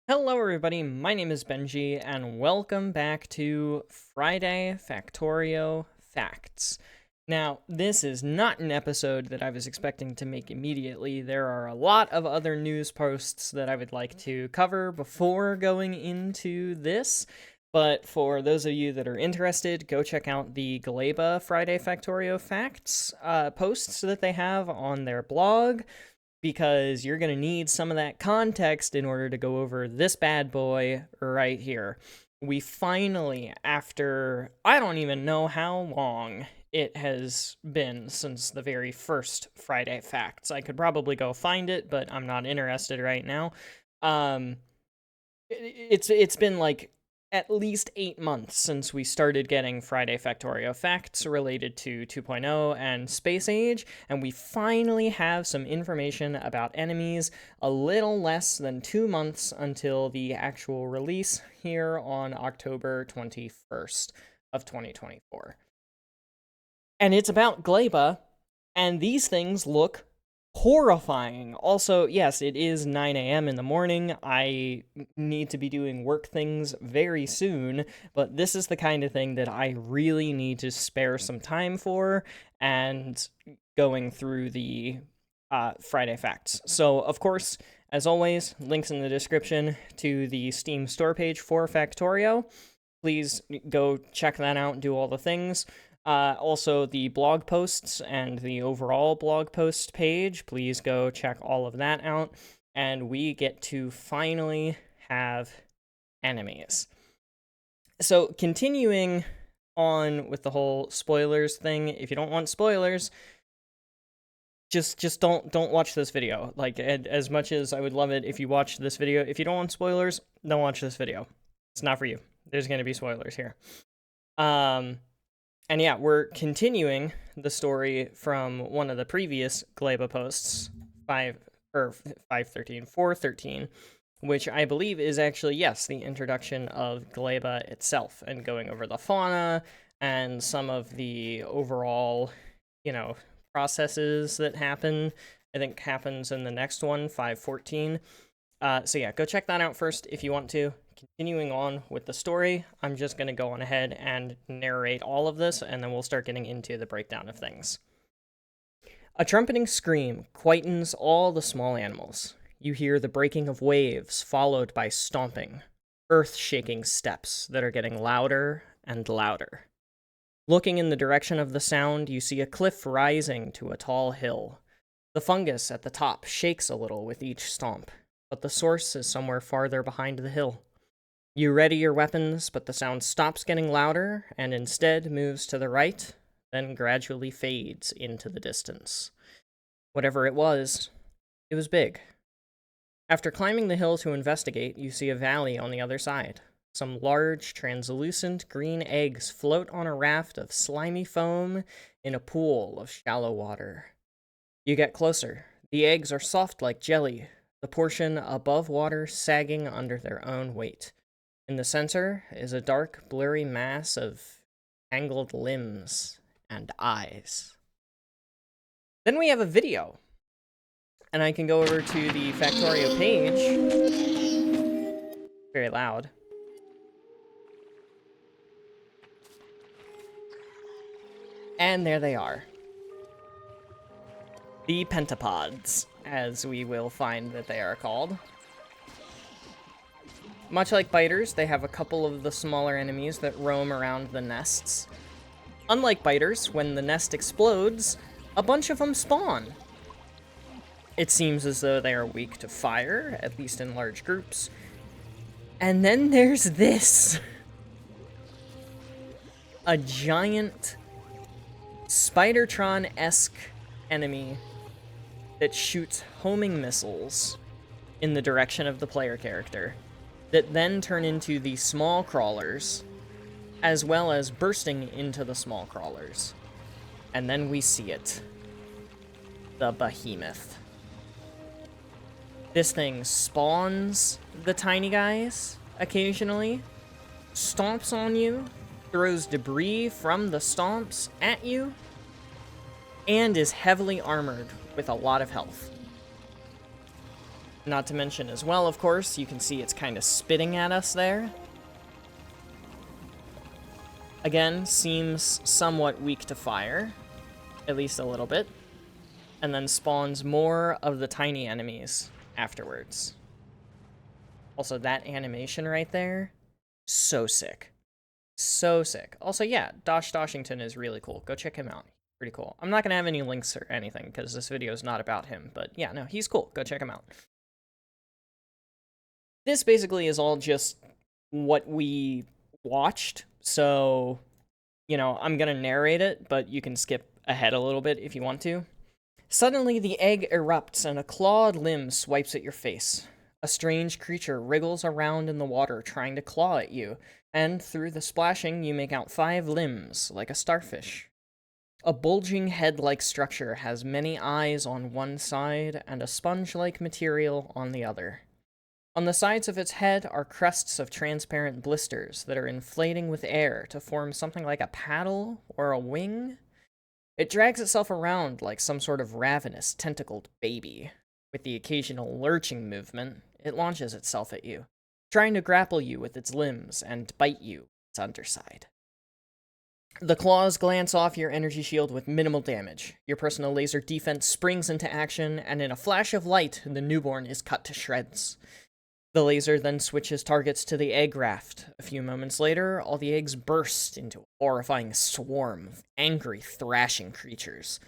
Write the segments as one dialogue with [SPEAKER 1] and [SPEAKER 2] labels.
[SPEAKER 1] Hello everybody, my name is Benji, and welcome back to Friday Factorio Facts. Now, this is not an episode that I was expecting to make immediately. There are a lot of other news posts that I would like to cover before going into this, but for those of you that are interested, go check out the Gleba Friday Factorio Facts posts that they have on their blog, because you're going to need some of that context in order to go over this bad boy right here. We finally, after I don't even know how long it has been since the very first Friday Facts. I could probably go find it, but I'm not interested right now. It's been like at least 8 months since we started getting Friday Factorio facts related to 2.0 and Space Age, and we finally have some information about enemies a little less than 2 months until the actual release here on October 21st of 2024. And it's about Gleba, and these things look horrifying. Also, yes, it is 9 a.m. in the morning. I need to be doing work things very soon, but this is the kind of thing that I really need to spare some time for, and going through the Friday Facts. So, of course, as always, links in the description to the Steam store page for Factorio. Please go check that out and do all the things. Also, the blog posts and the overall blog post page, please go check all of that out. And we get to finally have enemies. So, continuing on with the whole spoilers thing, if you don't want spoilers, just don't watch this video. Like, as much as I would love it if you watched this video, if you don't want spoilers, don't watch this video. It's not for you. There's going to be spoilers here. And yeah, we're continuing the story from one of the previous Gleba posts, 413, which I believe is actually, yes, the introduction of Gleba itself, and going over the fauna and some of the overall, processes that happen. I think happens in the next one, 514. So yeah, go check that out first if you want to. Continuing on with the story, I'm just going to go on ahead and narrate all of this, and then we'll start getting into the breakdown of things. A trumpeting scream quietens all the small animals. You hear the breaking of waves, followed by stomping, earth-shaking steps that are getting louder and louder. Looking in the direction of the sound, you see a cliff rising to a tall hill. The fungus at the top shakes a little with each stomp, but the source is somewhere farther behind the hill. You ready your weapons, but the sound stops getting louder and instead moves to the right, then gradually fades into the distance. Whatever it was big. After climbing the hill to investigate, you see a valley on the other side. Some large, translucent green eggs float on a raft of slimy foam in a pool of shallow water. You get closer. The eggs are soft like jelly, the portion above water sagging under their own weight. In the center is a dark, blurry mass of tangled limbs and eyes. Then we have a video, and I can go over to the Factorio page. Very loud. And there they are. The pentapods, as we will find that they are called. Much like biters, they have a couple of the smaller enemies that roam around the nests. Unlike biters, when the nest explodes, a bunch of them spawn. It seems as though they are weak to fire, at least in large groups. And then there's this. A giant Spidertron-esque enemy that shoots homing missiles in the direction of the player character, that then turn into the small crawlers, as well as bursting into the small crawlers. And then we see it. The behemoth. This thing spawns the tiny guys occasionally, stomps on you, throws debris from the stomps at you, and is heavily armored with a lot of health. Not to mention as well, of course, you can see it's kind of spitting at us there. Again, seems somewhat weak to fire, at least a little bit, and then spawns more of the tiny enemies afterwards. Also, that animation right there, so sick. So sick. Also, yeah, Dosh Doshington is really cool. Go check him out. Pretty cool. I'm not going to have any links or anything, because this video is not about him, but yeah, no, he's cool. Go check him out. This basically is all just what we watched, so, you know, I'm going to narrate it, but you can skip ahead a little bit if you want to. Suddenly, the egg erupts and a clawed limb swipes at your face. A strange creature wriggles around in the water trying to claw at you, and through the splashing, you make out 5 limbs, like a starfish. A bulging head-like structure has many eyes on one side and a sponge-like material on the other. On the sides of its head are crests of transparent blisters that are inflating with air to form something like a paddle or a wing. It drags itself around like some sort of ravenous, tentacled baby. With the occasional lurching movement, it launches itself at you, trying to grapple you with its limbs and bite you with its underside. The claws glance off your energy shield with minimal damage. Your personal laser defense springs into action, and in a flash of light, the newborn is cut to shreds. The laser then switches targets to the egg raft. A few moments later, all the eggs burst into a horrifying swarm of angry, thrashing creatures.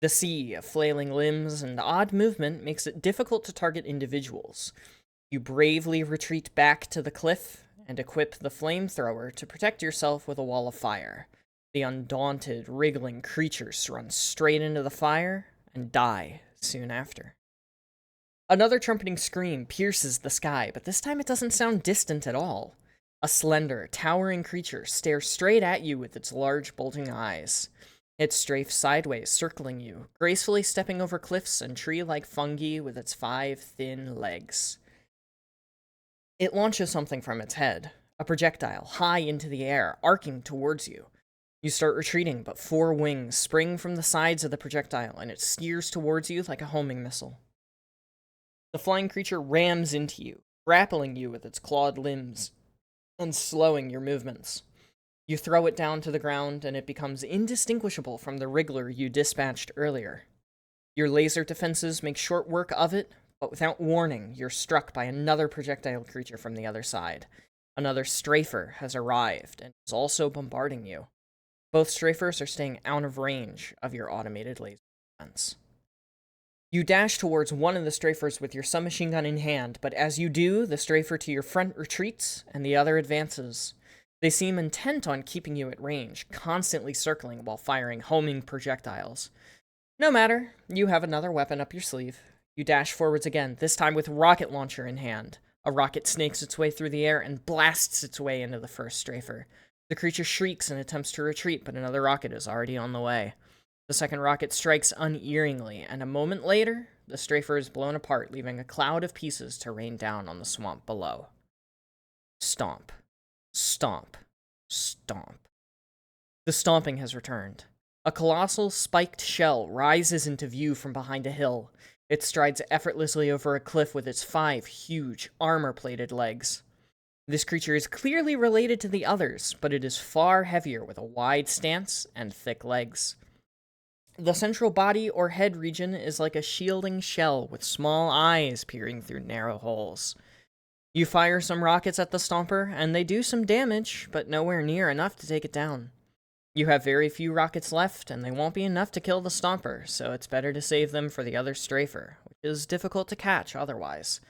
[SPEAKER 1] The sea of flailing limbs and odd movement makes it difficult to target individuals. You bravely retreat back to the cliff and equip the flamethrower to protect yourself with a wall of fire. The undaunted, wriggling creatures run straight into the fire and die soon after. Another trumpeting scream pierces the sky, but this time it doesn't sound distant at all. A slender, towering creature stares straight at you with its large, bulging eyes. It strafes sideways, circling you, gracefully stepping over cliffs and tree-like fungi with its 5 thin legs. It launches something from its head, a projectile high into the air, arcing towards you. You start retreating, but 4 wings spring from the sides of the projectile, and it steers towards you like a homing missile. The flying creature rams into you, grappling you with its clawed limbs, and slowing your movements. You throw it down to the ground, and it becomes indistinguishable from the wriggler you dispatched earlier. Your laser defenses make short work of it, but without warning, you're struck by another projectile creature from the other side. Another strafer has arrived, and is also bombarding you. Both strafers are staying out of range of your automated laser defense. You dash towards one of the strafers with your submachine gun in hand, but as you do, the strafer to your front retreats, and the other advances. They seem intent on keeping you at range, constantly circling while firing homing projectiles. No matter, you have another weapon up your sleeve. You dash forwards again, this time with rocket launcher in hand. A rocket snakes its way through the air and blasts its way into the first strafer. The creature shrieks and attempts to retreat, but another rocket is already on the way. The second rocket strikes unerringly, and a moment later, the strafer is blown apart, leaving a cloud of pieces to rain down on the swamp below. Stomp. Stomp. Stomp. The stomping has returned. A colossal spiked shell rises into view from behind a hill. It strides effortlessly over a cliff with its 5 huge, armor-plated legs. This creature is clearly related to the others, but it is far heavier with a wide stance and thick legs. The central body or head region is like a shielding shell with small eyes peering through narrow holes. You fire some rockets at the stomper, and they do some damage, but nowhere near enough to take it down. You have very few rockets left, and they won't be enough to kill the stomper, so it's better to save them for the other strafer, which is difficult to catch otherwise.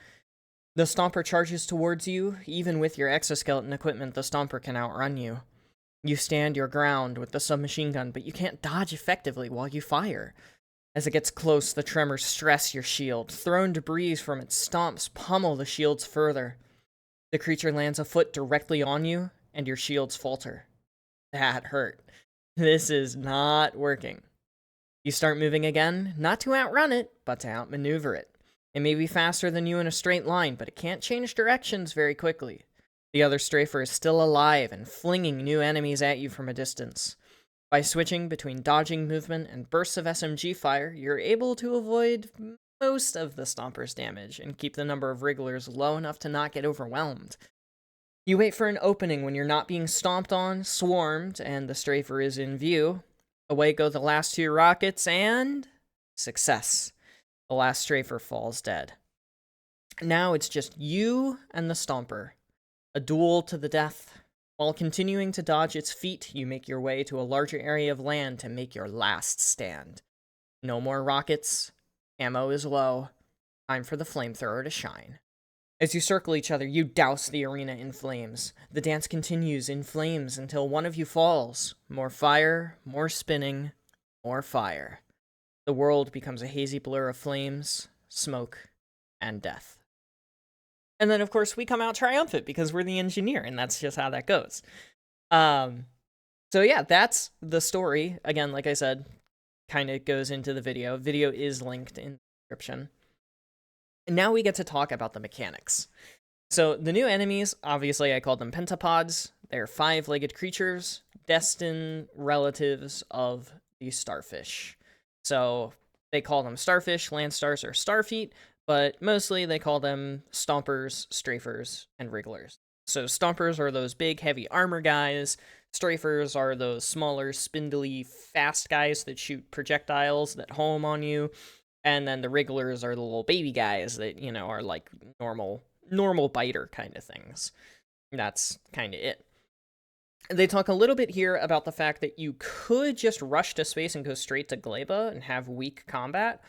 [SPEAKER 1] The stomper charges towards you. Even with your exoskeleton equipment, the stomper can outrun you. You stand your ground with the submachine gun, but you can't dodge effectively while you fire. As it gets close, the tremors stress your shield. Thrown debris from its stomps pummel the shields further. The creature lands a foot directly on you, and your shields falter. That hurt. This is not working. You start moving again, not to outrun it, but to outmaneuver it. It may be faster than you in a straight line, but it can't change directions very quickly. The other strafer is still alive and flinging new enemies at you from a distance. By switching between dodging movement and bursts of SMG fire, you're able to avoid most of the Stomper's damage and keep the number of Wrigglers low enough to not get overwhelmed. You wait for an opening when you're not being stomped on, swarmed, and the strafer is in view. Away go the last 2 rockets, and success. The last strafer falls dead. Now it's just you and the Stomper. A duel to the death. While continuing to dodge its feet, you make your way to a larger area of land to make your last stand. No more rockets. Ammo is low. Time for the flamethrower to shine. As you circle each other, you douse the arena in flames. The dance continues in flames until one of you falls. More fire, more spinning, more fire. The world becomes a hazy blur of flames, smoke, and death. And then, of course, we come out triumphant because we're the engineer, and that's just how that goes. So yeah, that's the story. Again, like I said, kind of goes into the video. Video is linked in the description. And now we get to talk about the mechanics. So the new enemies, obviously I called them pentapods. They're 5-legged creatures, destined relatives of the starfish. So they call them starfish, land stars, or starfeet, but mostly they call them stompers, strafers, and wrigglers. So stompers are those big, heavy armor guys. Strafers are those smaller, spindly, fast guys that shoot projectiles that home on you. And then the wrigglers are the little baby guys that, you know, are like normal biter kind of things. That's kind of it. They talk a little bit here about the fact that you could just rush to space and go straight to Gleba and have weak combat,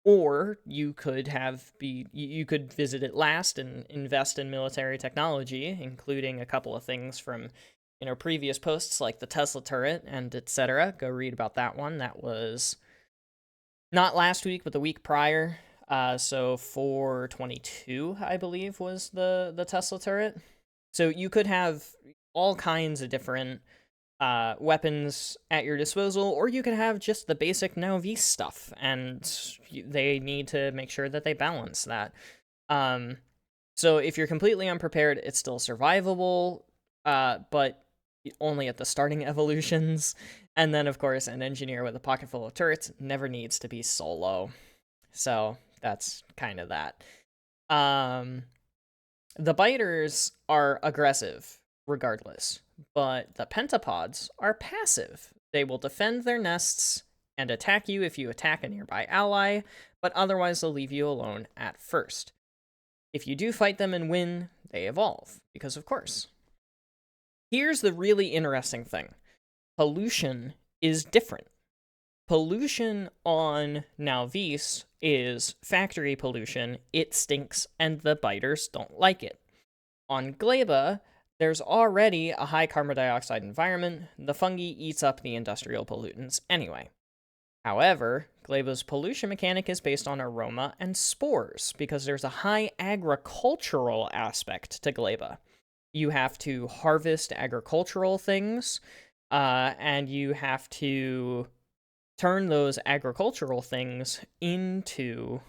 [SPEAKER 1] or you could you could visit it last and invest in military technology, including a couple of things from, you know, previous posts like the Tesla turret and etc. Go read about that one. That was not last week, but the week prior. So 422, I believe, was the Tesla turret. So you could have all kinds of different weapons at your disposal, or you could have just the basic Now V stuff, and they need to make sure that they balance that. So if you're completely unprepared, it's still survivable, but only at the starting evolutions. And then, of course, an engineer with a pocket full of turrets never needs to be solo. So that's kind of that. The biters are aggressive, regardless, but the pentapods are passive. They will defend their nests and attack you if you attack a nearby ally, but otherwise they'll leave you alone at first. If you do fight them and win, they evolve, because of course. Here's the really interesting thing. Pollution is different. Pollution on Nalvis is factory pollution. It stinks, and the biters don't like it. On Gleba, there's already a high carbon dioxide environment. The fungi eats up the industrial pollutants anyway. However, Gleba's pollution mechanic is based on aroma and spores, because there's a high agricultural aspect to Gleba. You have to harvest agricultural things, and you have to turn those agricultural things into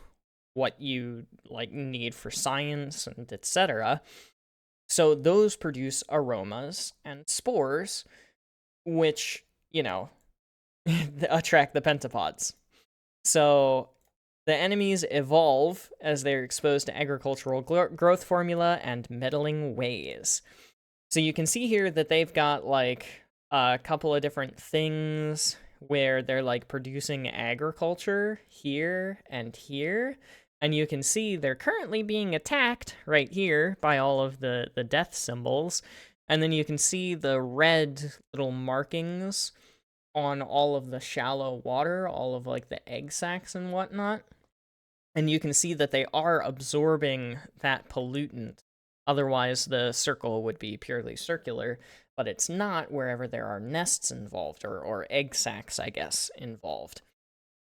[SPEAKER 1] what you need for science and etc. So those produce aromas and spores, which, you know, attract the pentapods. So the enemies evolve as they're exposed to agricultural growth formula and meddling ways. So you can see here that they've got like a couple of different things where they're like producing agriculture here and here. And you can see they're currently being attacked right here by all of the death symbols. And then you can see the red little markings on all of the shallow water, all of like the egg sacs and whatnot. And you can see that they are absorbing that pollutant. Otherwise, the circle would be purely circular, but it's not wherever there are nests involved, or egg sacs, I guess, involved.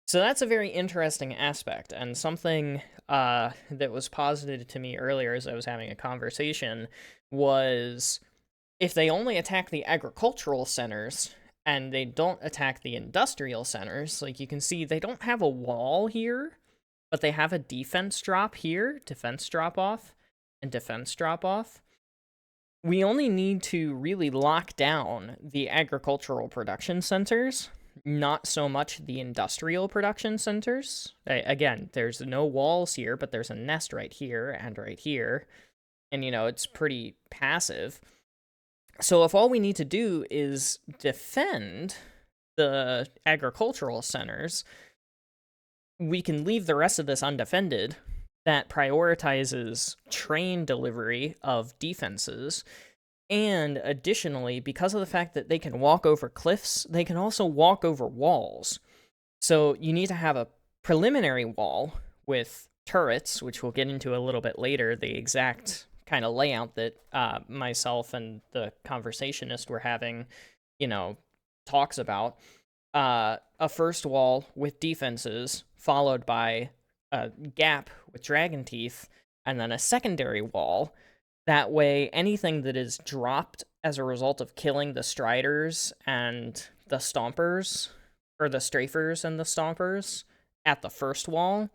[SPEAKER 1] So that's a very interesting aspect, and something that was posited to me earlier as I was having a conversation was if they only attack the agricultural centers and they don't attack the industrial centers, like you can see they don't have a wall here, but they have a defense drop here, defense drop off, and defense drop off. We only need to really lock down the agricultural production centers, not so much the industrial production centers. Again, there's no walls here, but there's a nest right here and right here. And, it's pretty passive. So if all we need to do is defend the agricultural centers, we can leave the rest of this undefended. That prioritizes train delivery of defenses. And additionally, because of the fact that they can walk over cliffs, they can also walk over walls. So you need to have a preliminary wall with turrets, which we'll get into a little bit later, the exact kind of layout that myself and the conversationist were having, talks about. A first wall with defenses, followed by a gap with dragon teeth, and then a secondary wall. That way, anything that is dropped as a result of killing the striders and the stompers, or the strafers and the stompers at the first wall,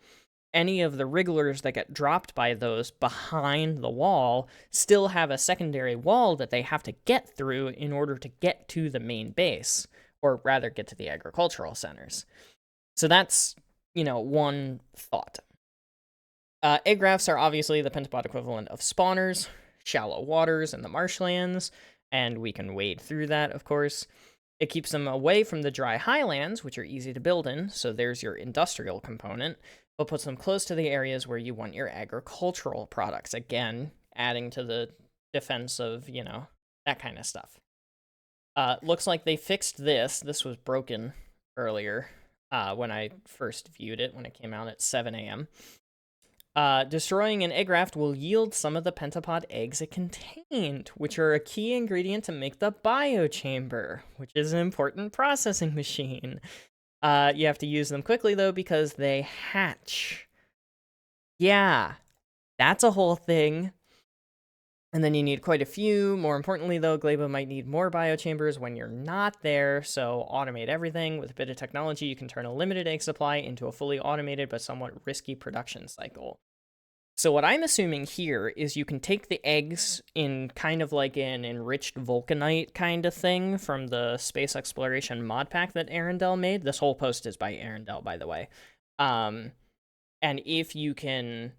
[SPEAKER 1] any of the wrigglers that get dropped by those behind the wall still have a secondary wall that they have to get through in order to get to the main base, or rather get to the agricultural centers. So that's, one thought. Egg rafts are obviously the pentapod equivalent of spawners, shallow waters in the marshlands, and we can wade through that, of course. It keeps them away from the dry highlands, which are easy to build in, so there's your industrial component, but puts them close to the areas where you want your agricultural products. Again, adding to the defense of, that kind of stuff. Looks like they fixed this. This was broken earlier when I first viewed it, when it came out at 7 a.m. Destroying an egg raft will yield some of the pentapod eggs it contained, which are a key ingredient to make the biochamber, which is an important processing machine. You have to use them quickly, though, because they hatch. Yeah, that's a whole thing. And then you need quite a few. More importantly, though, Gleba might need more biochambers when you're not there, so automate everything. With a bit of technology, you can turn a limited egg supply into a fully automated but somewhat risky production cycle. So what I'm assuming here is you can take the eggs in kind of like an enriched vulcanite kind of thing from the space exploration mod pack that Arendelle made. This whole post is by Arendelle, by the way. And if you can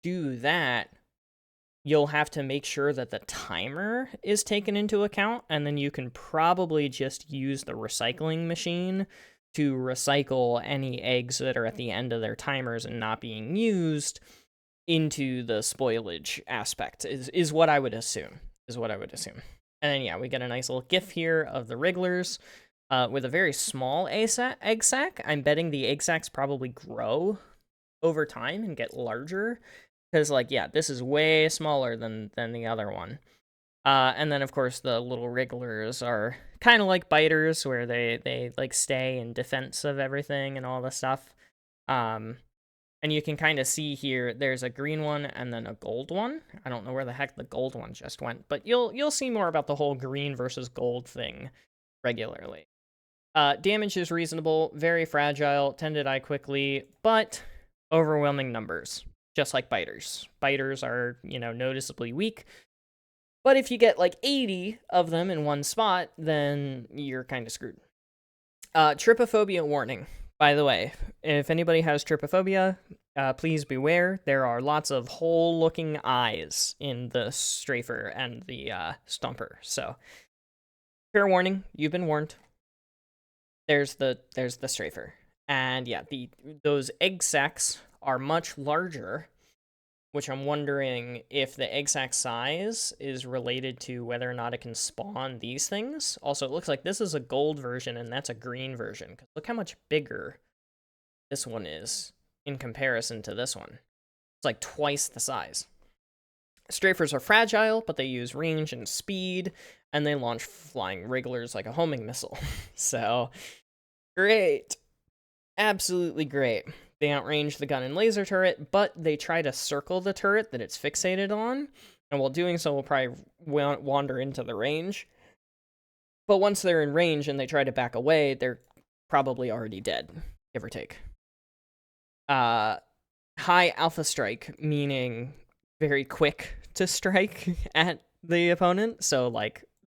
[SPEAKER 1] do that, you'll have to make sure that the timer is taken into account, and then you can probably just use the recycling machine to recycle any eggs that are at the end of their timers and not being used into the spoilage aspect, is what I would assume. And then, yeah, we get a nice little gif here of the wrigglers with a very small egg sac. I'm betting the egg sacs probably grow over time and get larger. Because, this is way smaller than the other one. And then, of course, the little wrigglers are kind of like biters, where they stay in defense of everything and all this stuff. And you can kind of see here, there's a green one and then a gold one. I don't know where the heck the gold one just went, but you'll see more about the whole green versus gold thing regularly. Damage is reasonable, very fragile, tend to die quickly, but overwhelming numbers. Just like biters. Biters are, noticeably weak. But if you get 80 of them in one spot, then you're kind of screwed. Trypophobia warning. By the way, if anybody has trypophobia, please beware. There are lots of hole-looking eyes in the strafer and the stomper. So, fair warning. You've been warned. There's the strafer. And yeah, those egg sacs are much larger, which I'm wondering if the egg sac size is related to whether or not it can spawn these things. Also, it looks like this is a gold version and that's a green version, because look how much bigger this one is in comparison to this one. It's like twice the size. Strafers are fragile, but they use range and speed, and they launch flying wrigglers like a homing missile. So, great. Absolutely great. They outrange the gun and laser turret, but they try to circle the turret that it's fixated on, and while doing so, will probably wander into the range. But once they're in range and they try to back away, they're probably already dead, give or take. High alpha strike, meaning very quick to strike at the opponent, so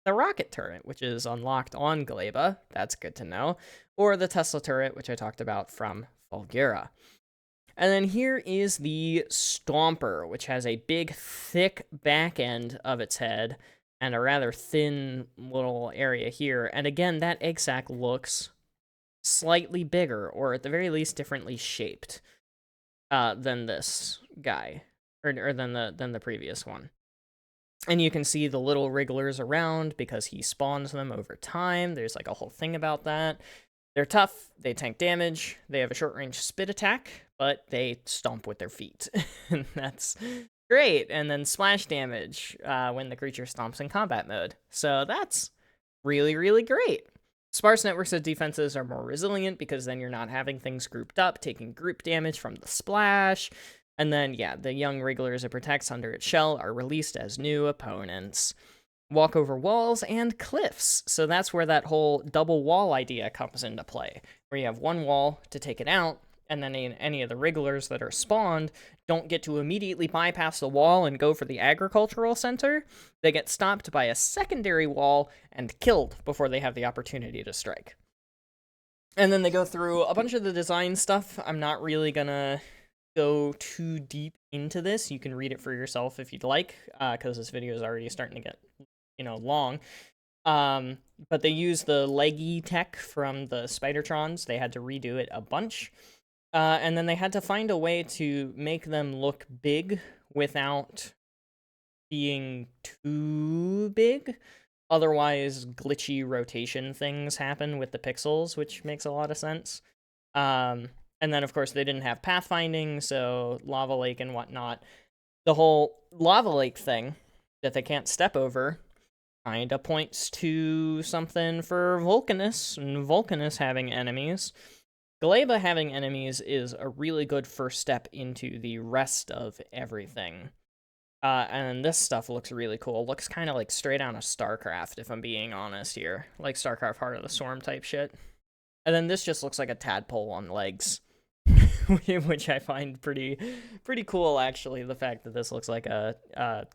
[SPEAKER 1] the rocket turret, which is unlocked on Gleba. That's good to know. Or the Tesla turret, which I talked about from Fulgura. And then here is the Stomper, which has a big, thick back end of its head and a rather thin little area here. And again, that egg sac looks slightly bigger, or at the very least differently shaped, than this guy, or than the previous one. And you can see the little wrigglers around because he spawns them over time. There's like a whole thing about that. They're tough, they tank damage, they have a short-range spit attack, but they stomp with their feet. And that's great. And then splash damage when the creature stomps in combat mode. So that's really, really great. Sparse networks of defenses are more resilient because then you're not having things grouped up, taking group damage from the splash. And then, yeah, the young wrigglers it protects under its shell are released as new opponents. Walk over walls and cliffs. So that's where that whole double wall idea comes into play, where you have one wall to take it out, and then any of the wrigglers that are spawned don't get to immediately bypass the wall and go for the agricultural center. They get stopped by a secondary wall and killed before they have the opportunity to strike. And then they go through a bunch of the design stuff. I'm not really gonna go too deep into this. You can read it for yourself if you'd like, because this video is already starting to get long. But they use the leggy tech from the Spidertrons. They had to redo it a bunch. And then they had to find a way to make them look big without being too big. Otherwise, glitchy rotation things happen with the pixels, which makes a lot of sense. And then, of course, they didn't have pathfinding, so Lava Lake and whatnot. The whole Lava Lake thing that they can't step over kinda points to something for Vulcanus, and Vulcanus having enemies. Gleba having enemies is a really good first step into the rest of everything. And this stuff looks really cool. Looks kind of like straight out of StarCraft, if I'm being honest here. Like StarCraft Heart of the Storm type shit. And then this just looks like a tadpole on legs. Which I find pretty cool, actually, the fact that this looks like a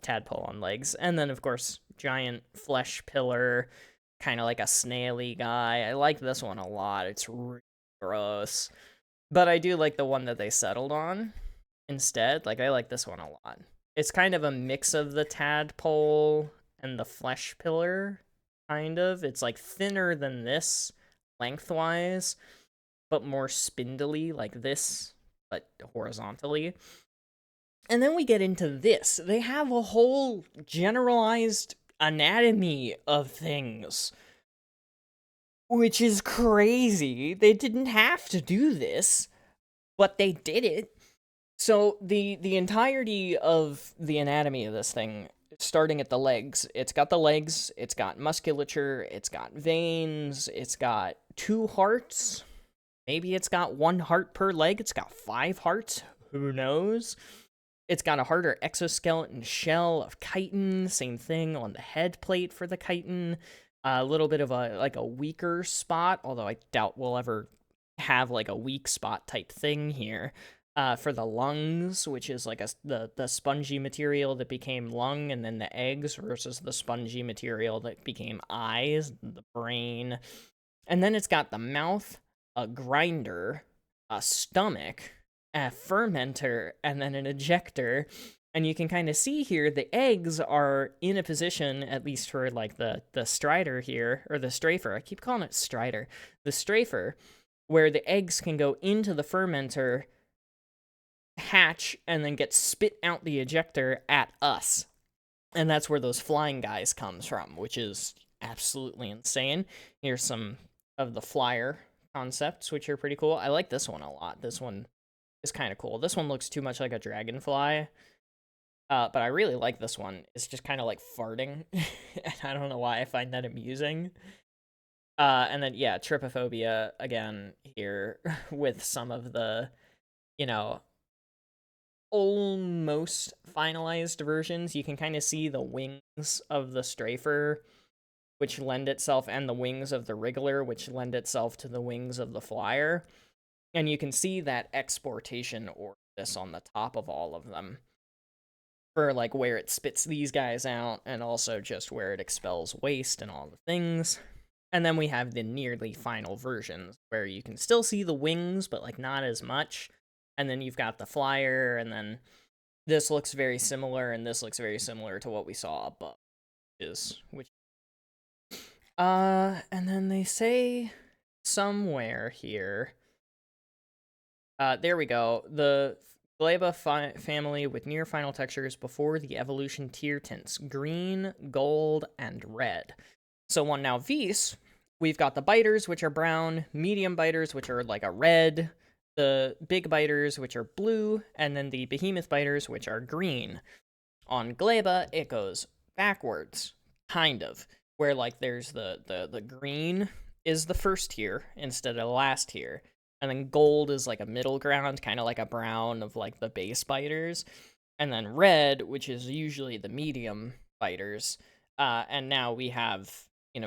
[SPEAKER 1] tadpole on legs. And then, of course, giant flesh pillar, kind of like a snaily guy. I like this one a lot. It's really gross. But I do like the one that they settled on instead. Like, I like this one a lot. It's kind of a mix of the tadpole and the flesh pillar, kind of. It's, like, thinner than this lengthwise, but more spindly like this, but horizontally. And then we get into this. They have a whole generalized anatomy of things, which is crazy. They didn't have to do this, but they did it. So the entirety of the anatomy of this thing, starting at the legs, it's got the legs, it's got musculature, it's got veins, it's got 2 hearts. Maybe it's got 1 heart per leg. It's got 5 hearts. Who knows? It's got a harder exoskeleton shell of chitin. Same thing on the head plate for the chitin. A little bit of a weaker spot, although I doubt we'll ever have like a weak spot type thing here. For the lungs, which is like the spongy material that became lung, and then the eggs versus the spongy material that became eyes, the brain. And then it's got the mouth, a grinder, a stomach, a fermenter, and then an ejector. And you can kind of see here the eggs are in a position, at least for like the strider here, or the strafer. I keep calling it strider. The strafer, where the eggs can go into the fermenter, hatch, and then get spit out the ejector at us. And that's where those flying guys comes from, which is absolutely insane. Here's some of the flyer concepts, which are pretty cool. I like this one a lot. This one is kind of cool. This one looks too much like a dragonfly, but I really like this one. It's just kind of like farting, and I don't know why I find that amusing. And then, yeah, trypophobia, again, here, with some of the, almost finalized versions. You can kind of see the wings of the strafer, which lend itself, and the wings of the wriggler, which lend itself to the wings of the flyer. And you can see that exportation or this on the top of all of them. for like where it spits these guys out, and also just where it expels waste and all the things. And then we have the nearly final versions where you can still see the wings, but like not as much. And then you've got the flyer, and then this looks very similar, and this looks very similar to what we saw above. And then they say somewhere here. There we go. The Gleba family with near final textures before the evolution tier tints: green, gold, and red. So on now Vis, we've got the biters, which are brown, medium biters, which are like a red, the big biters, which are blue, and then the behemoth biters, which are green. On Gleba, it goes backwards, kind of, where like there's the green is the first tier instead of the last tier, and then gold is like a middle ground, kind of like a brown of like the base biters, and then red, which is usually the medium biters, and now we have,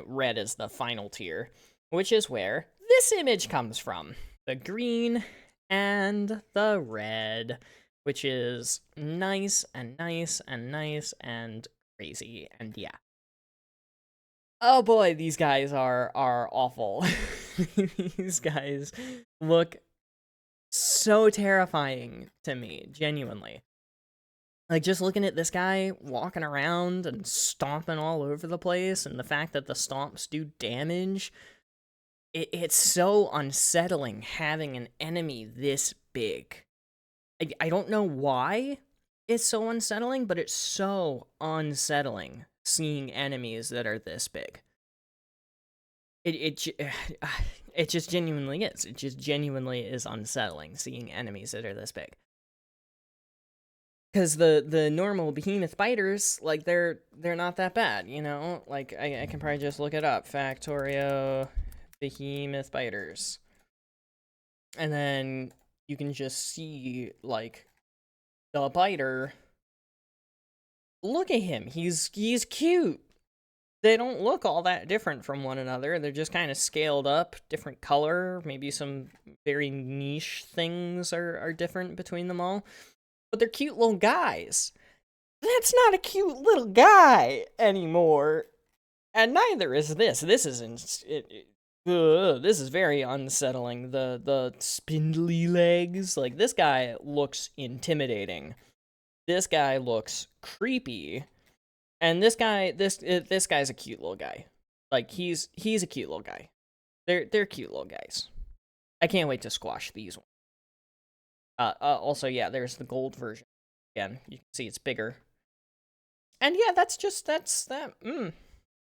[SPEAKER 1] red as the final tier, which is where this image comes from. The green and the red, which is nice and nice and nice and crazy, and yeah. Oh boy, these guys are awful. These guys look so terrifying to me, genuinely. Like, just looking at this guy walking around and stomping all over the place, and the fact that the stomps do damage, it's so unsettling having an enemy this big. I don't know why it's so unsettling, but it's so unsettling seeing enemies that are this big. It just genuinely is. It just genuinely is unsettling seeing enemies that are this big. Because the normal behemoth biters, like, they're not that bad, Like, I can probably just look it up. Factorio behemoth biters. And then you can just see, like, the biter. Look at him. He's cute. They don't look all that different from one another. They're just kind of scaled up, different color. Maybe some very niche things are different between them all. But they're cute little guys. That's not a cute little guy anymore. And neither is this. This is this is very unsettling. The spindly legs. Like, this guy looks intimidating. This guy looks creepy. And this guy's a cute little guy. Like, he's a cute little guy. They're cute little guys. I can't wait to squash these ones. Also, yeah, there's the gold version. Again, you can see it's bigger. And yeah, that's that.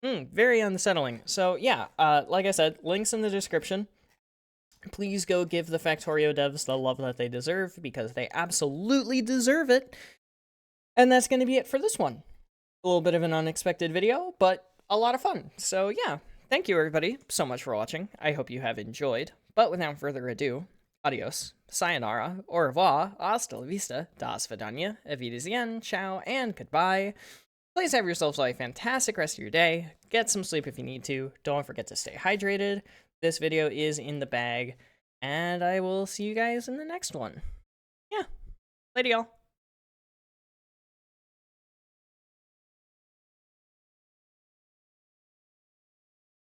[SPEAKER 1] Very unsettling. So yeah, like I said, links in the description. Please go give the Factorio devs the love that they deserve, because they absolutely deserve it. And that's going to be it for this one. A little bit of an unexpected video, but a lot of fun. So yeah, thank you everybody so much for watching. I hope you have enjoyed. But without further ado, adios, sayonara, au revoir, hasta la vista, das vidania, evidenzien, ciao, and goodbye. Please have yourselves a fantastic rest of your day. Get some sleep if you need to. Don't forget to stay hydrated. This video is in the bag, and I will see you guys in the next one. Yeah, later y'all.